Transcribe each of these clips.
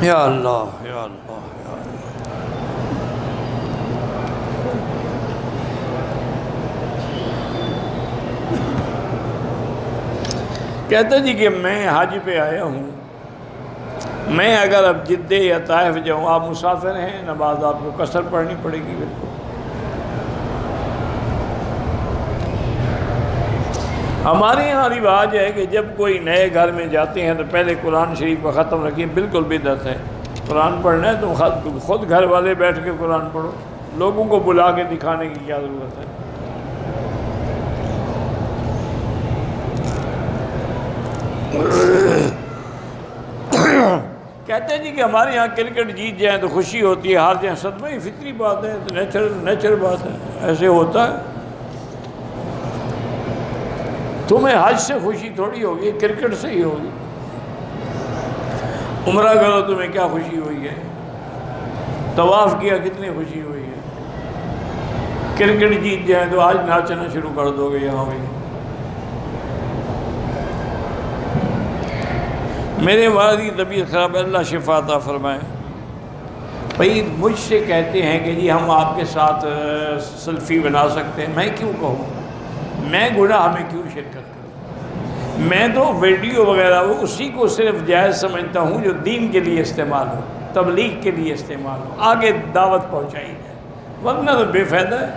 یا اللہ یا اللہ یا اللہ۔ کہتے جی کہ میں حج پہ آیا ہوں، میں اگر اب جدہ یا طائف جاؤں، آپ مسافر ہیں، نماز آپ کو قصر پڑھنی پڑے گی بالکل۔ ہمارے یہاں رواج ہے کہ جب کوئی نئے گھر میں جاتے ہیں تو پہلے قرآن شریف کو ختم رکھیے، بالکل بدعت ہے۔ قرآن پڑھنا ہے تو خود گھر والے بیٹھ کے قرآن پڑھو، لوگوں کو بلا کے دکھانے کی کیا ضرورت ہے؟ کہتے ہیں جی کہ ہمارے یہاں کرکٹ جیت جائیں تو خوشی ہوتی ہے، ہار جائیں صدمہ، یہ فطری بات ہے، نیچر بات ہے، ایسے ہوتا ہے۔ تمہیں حج سے خوشی تھوڑی ہوگی، کرکٹ سے ہی ہوگی۔ عمرہ کرو تمہیں کیا خوشی ہوئی ہے، طواف کیا کتنی خوشی ہوئی ہے۔ کرکٹ جیت جائیں تو آج ناچنا شروع کر دو گے یہاں بھی۔ میرے والد کی طبیعت خراب ہے، اللہ شفا عطا فرمائے۔ بھائی مجھ سے کہتے ہیں کہ جی ہم آپ کے ساتھ سیلفی بنا سکتے ہیں، میں کیوں کہوں؟ میں گناہ میں کیوں شرکت کروں؟ میں تو ویڈیو وغیرہ وہ اسی کو صرف جائز سمجھتا ہوں جو دین کے لیے استعمال ہو، تبلیغ کے لیے استعمال ہو، آگے دعوت پہنچائی جائے، ورنہ تو بے فائدہ ہے۔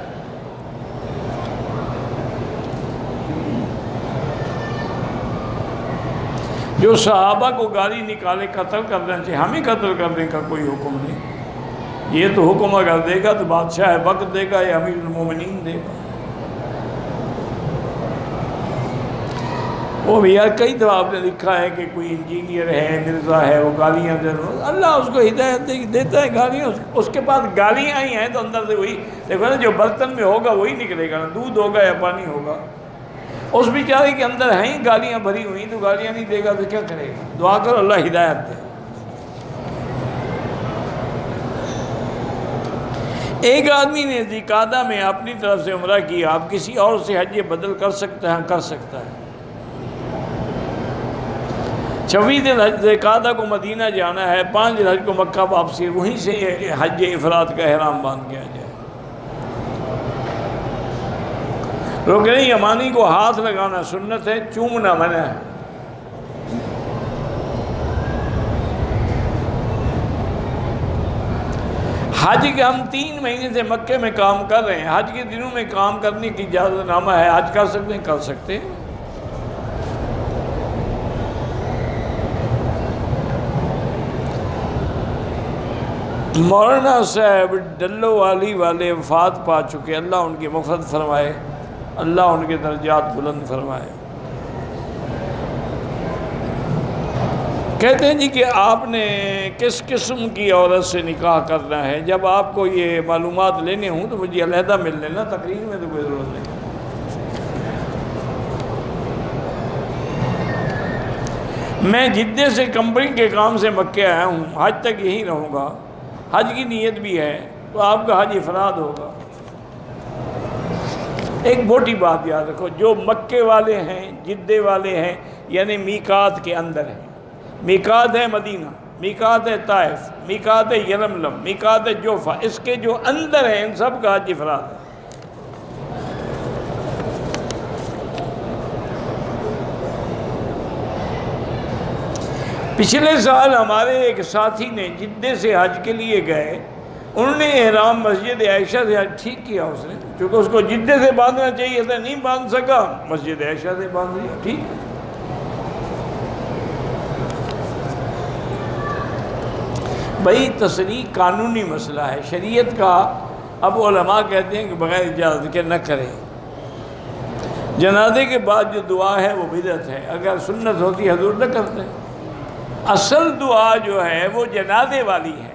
جو صحابہ کو گالی نکالے قتل کرنا چاہیے، ہمیں قتل کرنے کا کوئی حکم نہیں۔ یہ تو حکم اگر دے گا تو بادشاہ وقت دے گا یا امیر المومنین دے گا۔ وہ بھی یار کئی دفعہ آپ نے لکھا ہے کہ کوئی انجینئر ہے، مرزا ہے، وہ گالیاں دے رہا، اللہ اس کو ہدایت دیتا ہے، گالیاں اس کے پاس گالیاں ہی ہیں تو اندر سے وہی دیکھو نا، جو برتن میں ہوگا وہی نکلے گا نا، دودھ ہوگا یا پانی ہوگا۔ اس بیچارے کے اندر ہیں گالیاں بھری ہوئی، تو گالیاں نہیں دے گا تو کیا کرے گا؟ دعا کرو اللہ ہدایت دے۔ ایک آدمی نے ذی-قعدہ میں اپنی طرف سے عمرہ کیا، آپ کسی اور سے حج بدل کر سکتے ہیں؟ کر سکتا ہے۔ 26 دن ذی-قعدہ کو مدینہ جانا ہے، 5 دن حج کو مکہ واپسی، وہیں سے حج افراد کا احرام باندھ کیا جائے۔ رکن یمانی کو ہاتھ لگانا سنت ہے، چومنا منع ہے۔ حج کے ہم 3 مہینے سے مکے میں کام کر رہے ہیں، حج کے دنوں میں کام کرنے کی اجازت نامہ ہے، حج کر سکتے ہیں؟ کر سکتے ہیں۔ مولانا صاحب ڈلو والی والے وفات پا چکے، اللہ ان کی مغفرت فرمائے، اللہ ان کے درجات بلند فرمائے۔ کہتے ہیں جی کہ آپ نے کس قسم کی عورت سے نکاح کرنا ہے؟ جب آپ کو یہ معلومات لینے ہوں تو مجھے علیحدہ مل لینا، تقریر میں تو کوئی ضرورت نہیں۔ میں جدہ سے کمپنی کے کام سے مکے آیا ہوں، حج تک یہیں رہوں گا، حج کی نیت بھی ہے، تو آپ کا حج افراد ہوگا۔ ایک موٹی بات یاد رکھو، جو مکے والے ہیں، جدے والے ہیں، یعنی میقات کے اندر ہیں، میقات ہے مدینہ، میقات ہے طائف، میقات ہے یلملم، میقات ہے جوفہ، اس کے جو اندر ہیں ان سب کا حج افراد ہے۔ پچھلے سال ہمارے ایک ساتھی نے جدے سے حج کے لیے گئے، انہوں نے احرام مسجد عائشہ سے حج ٹھیک کیا، اس نے چونکہ اس کو جدے سے باندھنا چاہیے تھا، نہیں باندھ سکا، مسجد عائشہ سے باندھ لیا، ٹھیک۔ بھئی تصریح قانونی مسئلہ ہے، شریعت کا اب علماء کہتے ہیں کہ بغیر اجازت کے نہ کریں۔ جنازے کے بعد جو دعا ہے وہ بدعت ہے، اگر سنت ہوتی حضور نہ کرتے۔ اصل دعا جو ہے وہ جنازے والی ہے،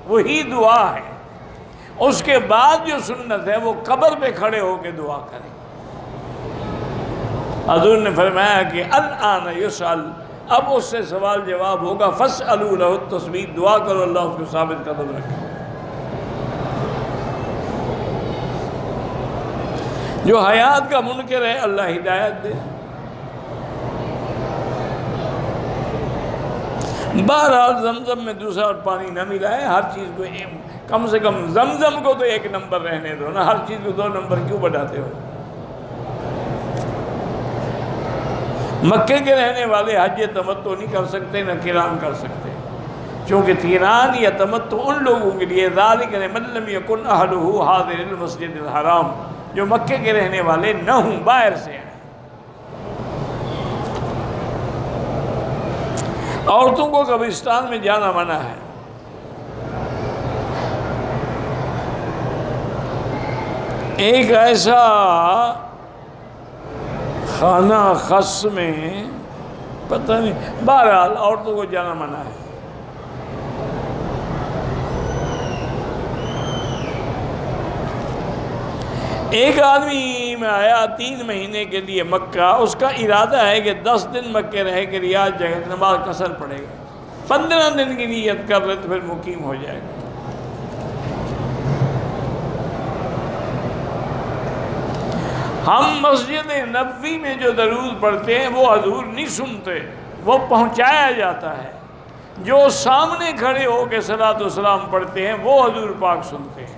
وہی دعا ہے۔ اس کے بعد جو سنت ہے وہ قبر پہ کھڑے ہو کے دعا کریں۔ حضور نے فرمایا کہ الآن یسأل، اب اس سے سوال جواب ہوگا، فاسألوا لہ التثبیت، دعا کرو اللہ اس کو ثابت قدم رکھے۔ جو حیات کا منکر ہے اللہ ہدایت دے۔ بہرحال زمزم میں دوسرا پانی نہ ملا ہے، ہر چیز کو کم سے کم زمزم کو تو 1 نمبر رہنے دو نا، ہر چیز کو 2 نمبر کیوں بڑھاتے ہو؟ مکے کے رہنے والے حج تمتع نہیں کر سکتے، نہ قران کر سکتے، چونکہ قران یا تمتع ان لوگوں کے لیے ذالک لمن لم یکن اہلہ حاضر المسجد الحرام، جو مکے کے رہنے والے نہ ہوں، باہر سے ہیں۔ عورتوں کو قبرستان میں جانا منع ہے۔ ایک ایسا خانہ خاص میں پتہ نہیں، بہرحال عورتوں کو جانا منع ہے۔ ایک آدمی میں آیا 3 مہینے کے لیے مکہ، اس کا ارادہ ہے کہ 10 دن مکے رہ کے ریاض جائے گا، نماز قصر پڑے گا، 15 دن کی نیت کر لے تو پھر مقیم ہو جائے گا۔ ہم مسجد نبوی میں جو درود پڑھتے ہیں وہ حضور نہیں سنتے، وہ پہنچایا جاتا ہے۔ جو سامنے کھڑے ہو کے صلاۃ و سلام پڑھتے ہیں وہ حضور پاک سنتے ہیں۔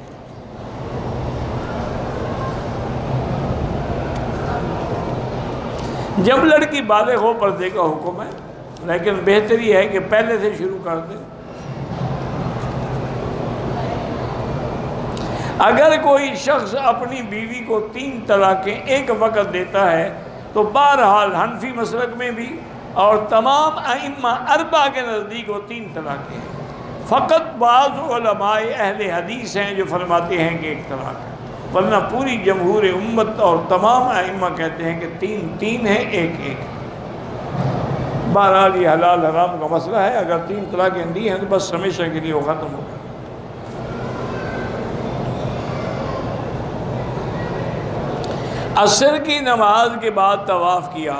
جب لڑکی بالغ ہو پردے کا حکم ہے، لیکن بہتری ہے کہ پہلے سے شروع کر دے۔ اگر کوئی شخص اپنی بیوی کو 3 طلاقیں ایک وقت دیتا ہے تو بہرحال حنفی مسلک میں بھی اور تمام ائمہ 4 کے نزدیک وہ 3 طلاقیں ہیں۔ فقط بعض علماء اہل حدیث ہیں جو فرماتے ہیں کہ 1 طلاق ہے، ورنہ پوری جمہور امت اور تمام ائمہ کہتے ہیں کہ 3 ہے، 1 بہرحال یہ حلال حرام کا مسئلہ ہے۔ اگر 3 طلاقیں دی ہیں تو بس ہمیشہ کے لیے وہ ختم ہو گیا۔ عصر کی نماز کے بعد طواف کیا،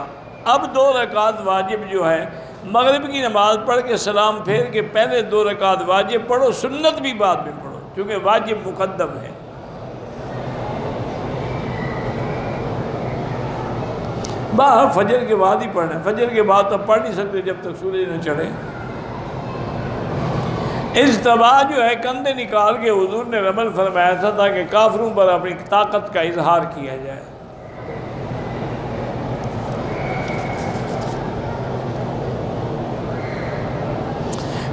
اب 2 رکعت واجب جو ہے، مغرب کی نماز پڑھ کے سلام پھیر کے پہلے 2 رکعت واجب پڑھو، سنت بھی بعد میں پڑھو، کیونکہ واجب مقدم ہے۔ باہر فجر کے بعد ہی پڑھنا ہے، فجر کے بعد تب پڑھ نہیں سکتے جب تک سورج نہ چڑھے۔ اجتباء جو ہے کندھے نکال کے حضور نے رمل فرمایا تھا تاکہ کافروں پر اپنی طاقت کا اظہار کیا جائے۔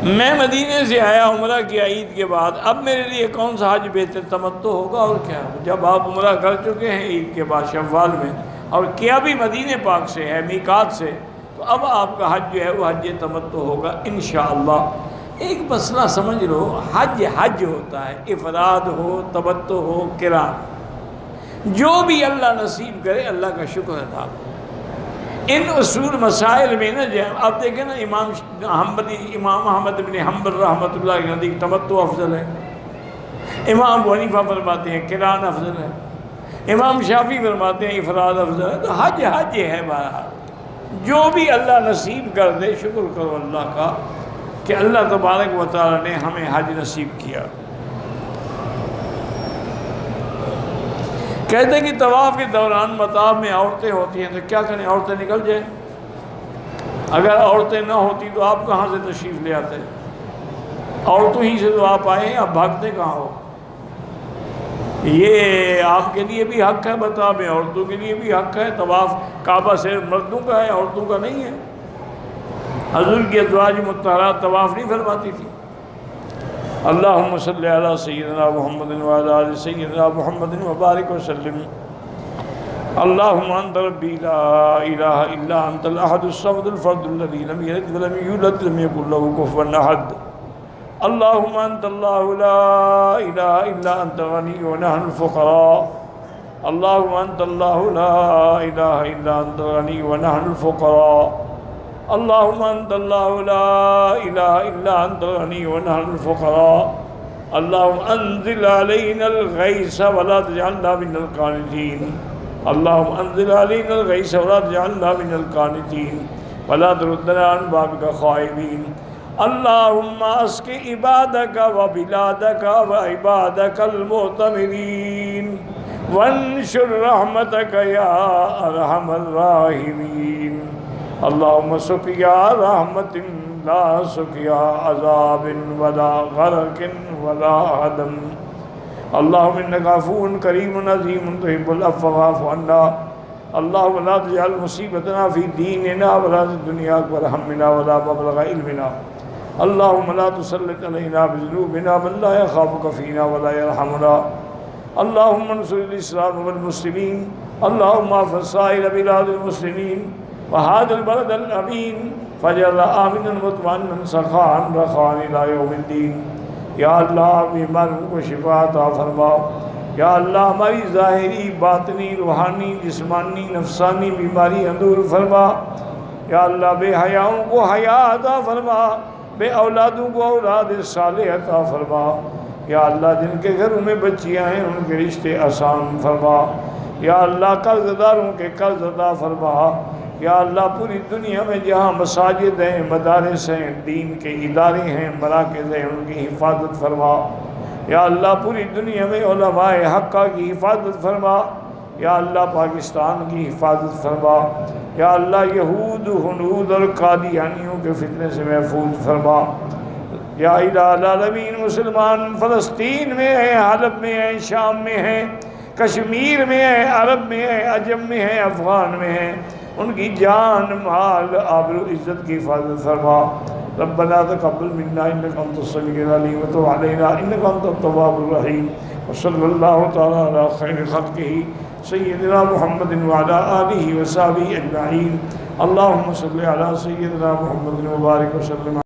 میں مدینے سے آیا عمرہ کیا عید کے بعد، اب میرے لیے کون سا حج بہتر تمتع ہوگا اور کیا؟ جب آپ عمرہ کر چکے ہیں عید کے بعد شوال میں، اور کیا بھی مدینے پاک سے ہے، میقات سے، تو اب آپ کا حج جو ہے وہ حج تمتع ہوگا انشاءاللہ۔ ایک مسئلہ سمجھ لو، حج ہوتا ہے، افراد ہو، تمتع ہو، قران، جو بھی اللہ نصیب کرے اللہ کا شکر ادا کرو۔ ان اصول مسائل میں نا آپ دیکھیں نا، امام احمد بن حنبل رحمۃ اللہ کے نزدیک تمتع افضل ہے، امام ابو حنیفہ فرماتے ہیں قران افضل ہے، امام شافعی فرماتے ہیں افراد افضل ہے۔ تو حج ہے، بہرحال جو بھی اللہ نصیب کر دے، شکر کرو اللہ کا کہ اللہ تبارک و تعالی نے ہمیں حج نصیب کیا۔ کہتے ہیں کہ طواف کے دوران مطاف میں عورتیں ہوتی ہیں، تو کیا کریں؟ عورتیں نکل جائیں۔ اگر عورتیں نہ ہوتی تو آپ کہاں سے تشریف لے آتے؟ عورتوں ہی سے تو آپ آئے ہیں، آپ بھاگتے کہاں ہو؟ یہ آپ کے لیے بھی حق ہے مطاف میں، عورتوں کے لیے بھی حق ہے۔ طواف کعبہ صرف مردوں کا ہے، عورتوں کا نہیں ہے۔ حضور کی ازواج مطہرات طواف نہیں فرماتی تھی۔ اللہم صلی علی سیدنا محمد وعلی آل سیدنا محمد وبارک وسلم۔ اللہم انت ربی لا الہ الا انت الاحد الصمد الفرد الذی لم یلد ولم یولد ولم یکن له کفوا احد۔ اللہم انت اللہ لا الہ الا انت غنی ونحن الفقراء۔ اللہم انت اللہ لا الہ الا انت غنی ونحن الفقراء۔ اللہم انت اللہ لا الہ الا انت غنی ونحن الفقراء۔ اللہم انزل علینا الغیث ولا تجعلنا من القانطین۔ اللہم انزل علینا الغیث ولا تجعلنا من القانطین ولا تردنا عن بابک خائبین۔ اللہم اسق عبادک وبلادک وعبادک المعتمرین وانشر رحمتک یا ارحم الراحمین۔ اللہم سقیا رحمت لا سقیا عذاب ولا غرق ولا عدم اللہم انکا عفو کریم عظیم تحب العفو فاعف عنا اللہم لا تجعل مصیبتنا فی دیننا ولا الدنیا اکبر ہمنا ولا مبلغ علمنا اللہم لا تسلط علینا بذنوبنا من لا يخافك فینا ولا يرحمنا اللہم انصر الاسلام والمسلمین اللہم احفظ سائر بلاد المسلمین وهذا البلد الامین فاجعل آمنا مطمئنا سخاء رخاء الى یوم الدین یا اللہ بیماروں کو شفا عطا فرما یا اللہ ہماری ظاہری باطنی روحانی جسمانی نفسانی بیماری دور فرما یا اللہ بے حیاؤں کو حیا عطا فرما بے اولادوں کو اولاد صالح عطا فرما یا اللہ جن کے گھروں میں بچیاں ہیں ان کے رشتے آسان فرما یا اللہ قرض داروں کے قرض عطا فرما یا اللہ پوری دنیا میں جہاں مساجد ہیں مدارس ہیں دین کے ادارے ہیں مراکز ہیں ان کی حفاظت فرما یا اللہ پوری دنیا میں علماء حقہ کی حفاظت فرما یا اللہ پاکستان کی حفاظت فرما یا اللہ یہود ہنود اور قادیانیوں کے فتنے سے محفوظ فرما یا الہ العالمین مسلمان فلسطین میں ہیں حلب میں ہیں شام میں ہیں کشمیر میں ہیں عرب میں ہیں عجم میں ہیں افغان میں ہیں ان کی جان مال آبرو عزت کی حفاظت فرما ربنا تقبل منا انك انت السميع العليم وتب علينا انك انت التواب الرحيم وصلى الله تعالى على خير خلقه سيدنا محمد وعلى اله وصحبه اجمعين اللهم صل على سيدنا محمد وبارك وسلم